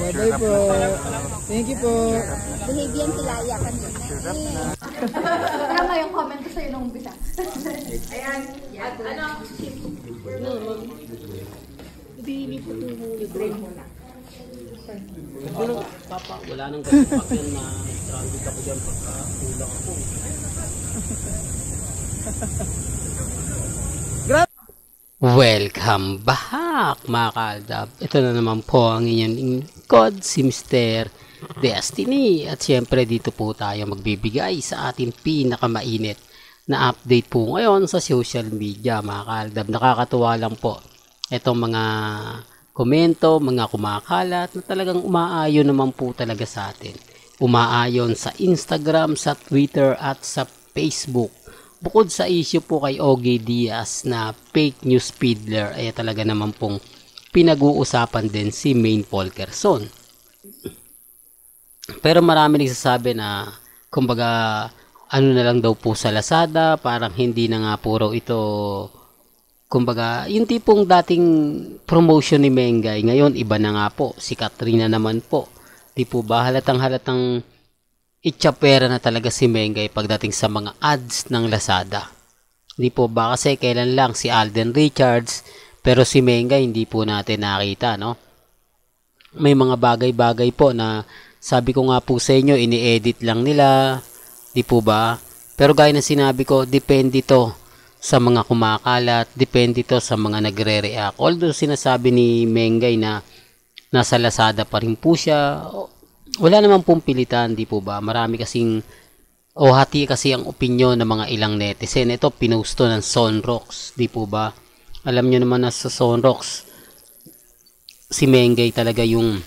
Bye-bye po. Thank you po. Behave yan sila ya kanina. Tama yung comment ko sa'yo nung umpisa. Ayan. Ano? Hindi po libre muna. Papa, wala nang gapak yan na stranded ako dyan pagka kulang ako. Welcome back mga kaaldab. Ito na naman po ang inyong lingkod, si Mr. Destiny. At syempre dito po tayo magbibigay sa ating pinakamainit na update po ngayon sa social media mga kaaldab. Nakakatuwa lang po itong mga komento, mga kumakalat na talagang umaayon naman po talaga sa atin. Umaayon sa Instagram, sa Twitter at sa Facebook. Bukod sa issue po kay Ogie Diaz na fake news peddler, ay talaga naman pong pinag-uusapan din si Maine Fulkerson. Pero marami nagsasabi na kumbaga ano na lang daw po sa Lazada, parang hindi na nga puro ito, kumbaga yung tipong dating promotion ni Mengay, ngayon iba na nga po, si Katrina naman po. Di po ba halatang itchapera na talaga si Mengay pagdating sa mga ads ng Lazada. Hindi po ba kasi kailan lang si Alden Richards, pero si Mengay hindi po natin nakita, no? May mga bagay-bagay po na sabi ko nga po sa inyo, ini-edit lang nila, di po ba? Pero gaya na sinabi ko, depende to sa mga kumakalat, depende to sa mga nagre-react. Although sinasabi ni Mengay na nasa Lazada pa rin po siya, wala naman pong pilitan, di po ba? Marami kasing, hati kasi ang opinyon ng mga ilang netizen. Ito, pinusto ng Sonrox, di po ba? Alam nyo naman na sa Sonrox, si Mengay talaga yung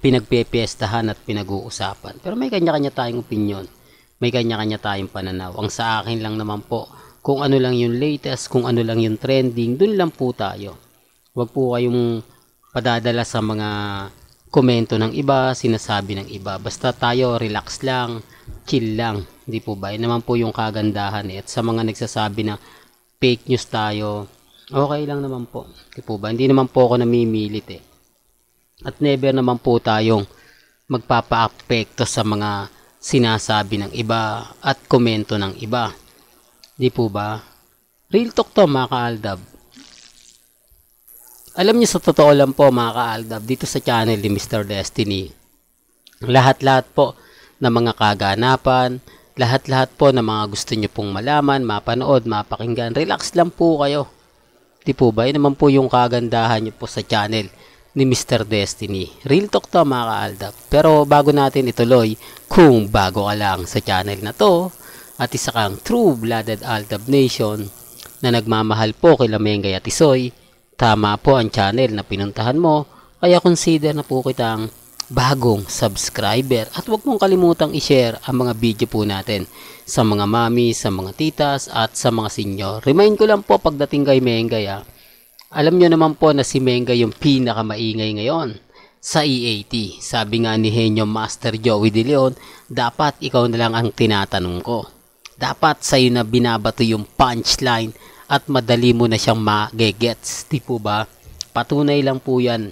pinagpepiestahan at pinag-uusapan. Pero may kanya-kanya tayong opinyon. May kanya-kanya tayong pananaw. Ang sa akin lang naman po, kung ano lang yung latest, kung ano lang yung trending, dun lang po tayo. Huwag po kayong padadala sa mga komento ng iba, sinasabi ng iba. Basta tayo, relax lang, chill lang. Hindi po ba? Yan naman po yung kagandahan. At sa mga nagsasabi na fake news tayo, okay lang naman po. Hindi po ba? Hindi naman po ako namimilit eh. At never naman po tayong magpapa-apekto sa mga sinasabi ng iba at komento ng iba. Hindi po ba? Real talk to mga kaaldab. Alam niyo sa totoo lang po mga kaaldab, dito sa channel ni Mr. Destiny, lahat-lahat po ng mga kaganapan, lahat-lahat po ng mga gusto niyo pong malaman, mapanood, mapakinggan, relax lang po kayo. Di po ba? Yun naman po yung kagandahan niyo po sa channel ni Mr. Destiny. Real talk to mga kaaldab. Pero bago natin ituloy, kung bago ka lang sa channel na to, at isa kang true-blooded Aldab Nation na nagmamahal po kay Mengay at Isoy, tama po ang channel na pinuntahan mo, kaya consider na po kitang bagong subscriber. At huwag mong kalimutang i-share ang mga video po natin sa mga mami, sa mga titas, at sa mga senior. Remind ko lang po pagdating kay Mengay, alam nyo naman po na si Mengay yung pinakamaingay ngayon sa EAT. Sabi nga ni Henyo Master Joey De Leon, dapat ikaw na lang ang tinatanong ko. Dapat sa'yo na binabato yung punchline at madali mo na siyang magegets, di po ba? Patunay lang po yan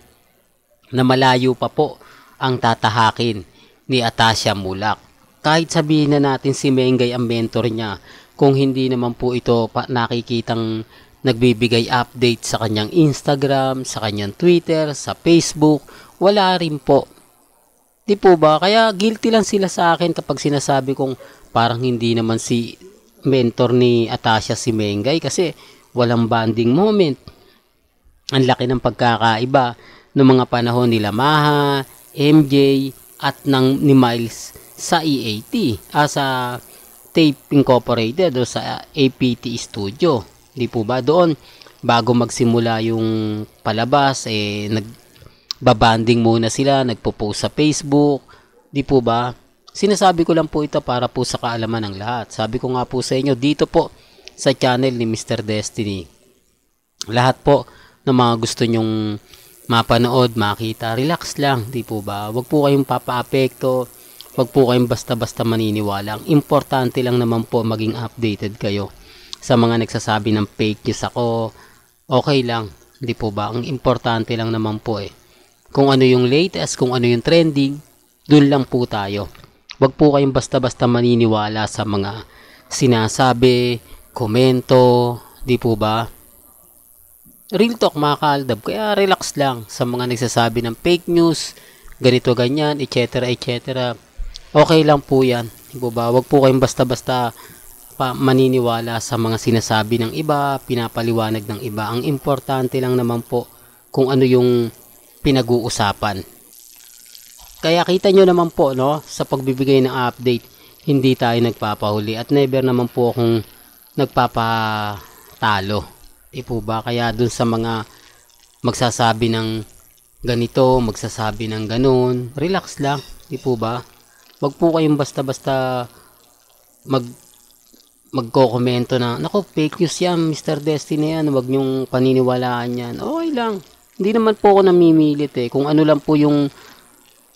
na malayo pa po ang tatahakin ni Atasha Mulak. Kahit sabihin na natin si Mengay ang mentor niya, kung hindi naman po ito nakikitang nagbibigay update sa kanyang Instagram, sa kanyang Twitter, sa Facebook, wala rin po. Di po ba? Kaya guilty lang sila sa akin kapag sinasabi kong parang hindi naman si mentor ni Atasha si Mengay kasi walang bonding moment. Ang laki ng pagkakaiba ng mga panahon nila Maha, MJ at ni Miles sa EAT, sa Tape Incorporated o sa APT Studio. Di po ba? Doon bago magsimula yung palabas nagbabanding muna sila, nagpo-post sa Facebook. Di po ba? Sinasabi ko lang po ito para po sa kaalaman ng lahat. Sabi ko nga po sa inyo, dito po sa channel ni Mr. Destiny, lahat po ng mga gusto nyong mapanood, makita, relax lang, di po ba? Huwag po kayong papa-apekto, huwag po kayong basta-basta maniniwala. Ang importante lang naman po maging updated kayo. Sa mga nagsasabi ng fake news ako, okay lang, di po ba? Ang importante lang naman po kung ano yung latest, kung ano yung trending, dun lang po tayo. Wag po kayong basta-basta maniniwala sa mga sinasabi, komento, di po ba? Real talk mga kaaldab, kaya relax lang sa mga nagsasabi ng fake news, ganito ganyan, etc. etc. Okay lang po yan, di po ba? Wag po kayong basta-basta maniniwala sa mga sinasabi ng iba, pinapaliwanag ng iba. Ang importante lang naman po kung ano yung pinag-uusapan. Kaya kita nyo naman po, no, sa pagbibigay ng update, hindi tayo nagpapahuli at never naman po akong nagpapatalo. Di po ba? Kaya dun sa mga magsasabi ng ganito, magsasabi ng ganun, relax lang. Di po ba? Wag po kayong basta-basta magko-komento na, naku, fake news yan, Mr. Destiny yan, wag nyong paniniwalaan yan. Okay lang. Hindi naman po ako namimilit eh. Kung ano lang po yung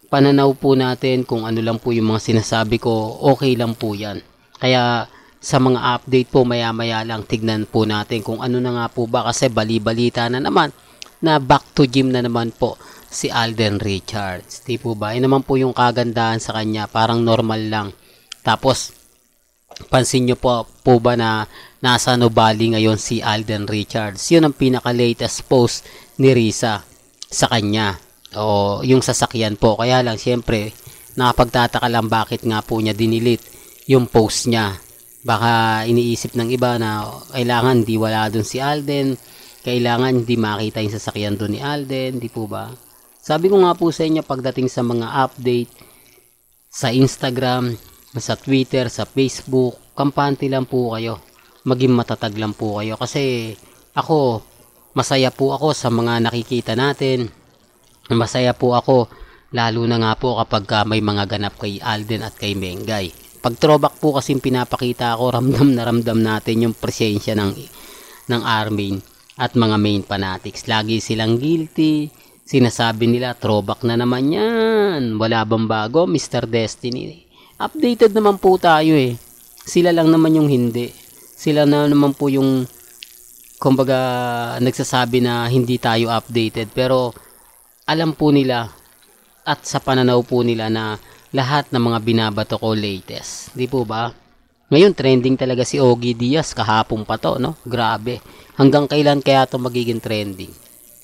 pananaw po natin, kung ano lang po yung mga sinasabi ko, okay lang po yan. Kaya sa mga update po, maya-maya lang tignan po natin kung ano na nga po ba, kasi bali-balita na naman na back to gym na naman po si Alden Richards. Di po ba? Yun naman po yung kagandahan sa kanya, parang normal lang. Tapos pansin nyo po ba na nasa Nubali ngayon si Alden Richards? Yun ang pinaka-latest post ni Risa sa kanya. O yung sasakyan po. Kaya lang syempre nakapagtataka lang bakit nga po niya dinilit yung post niya. Baka iniisip ng iba na kailangan di wala dun si Alden, kailangan hindi makita yung sasakyan dun ni Alden, di po ba? Sabi ko nga po sa inyo pagdating sa mga update sa Instagram, sa Twitter, sa Facebook, kampante lang po kayo. Maging matatag lang po kayo. Kasi ako, masaya po ako sa mga nakikita natin. Masaya po ako, lalo na nga po kapag may mga ganap kay Alden at kay Mengay. Pag throwback po kasing pinapakita ako, ramdam natin yung presensya ng Armin at mga main fanatics. Lagi silang guilty. Sinasabi nila, throwback na naman yan. Wala bang bago, Mr. Destiny? Updated naman po tayo eh. Sila lang naman yung hindi. Sila na naman po yung kumbaga nagsasabi na hindi tayo updated. Pero alam po nila at sa pananaw po nila na lahat ng mga binabato ko latest. Di po ba? Ngayon trending talaga si Ogie Diaz. Kahapon pa to, no? Grabe. Hanggang kailan kaya to magiging trending?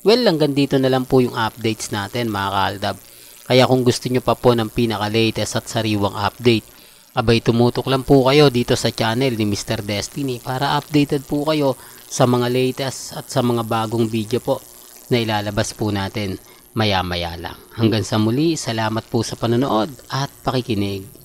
Well, hanggang dito na lang po yung updates natin mga kaaldab. Kaya kung gusto nyo pa po ng pinaka-latest at sariwang update, abay tumutok lang po kayo dito sa channel ni Mr. Destiny para updated po kayo sa mga latest at sa mga bagong video po na ilalabas po natin maya-maya lang. Hanggang sa muli, salamat po sa panonood at pakikinig.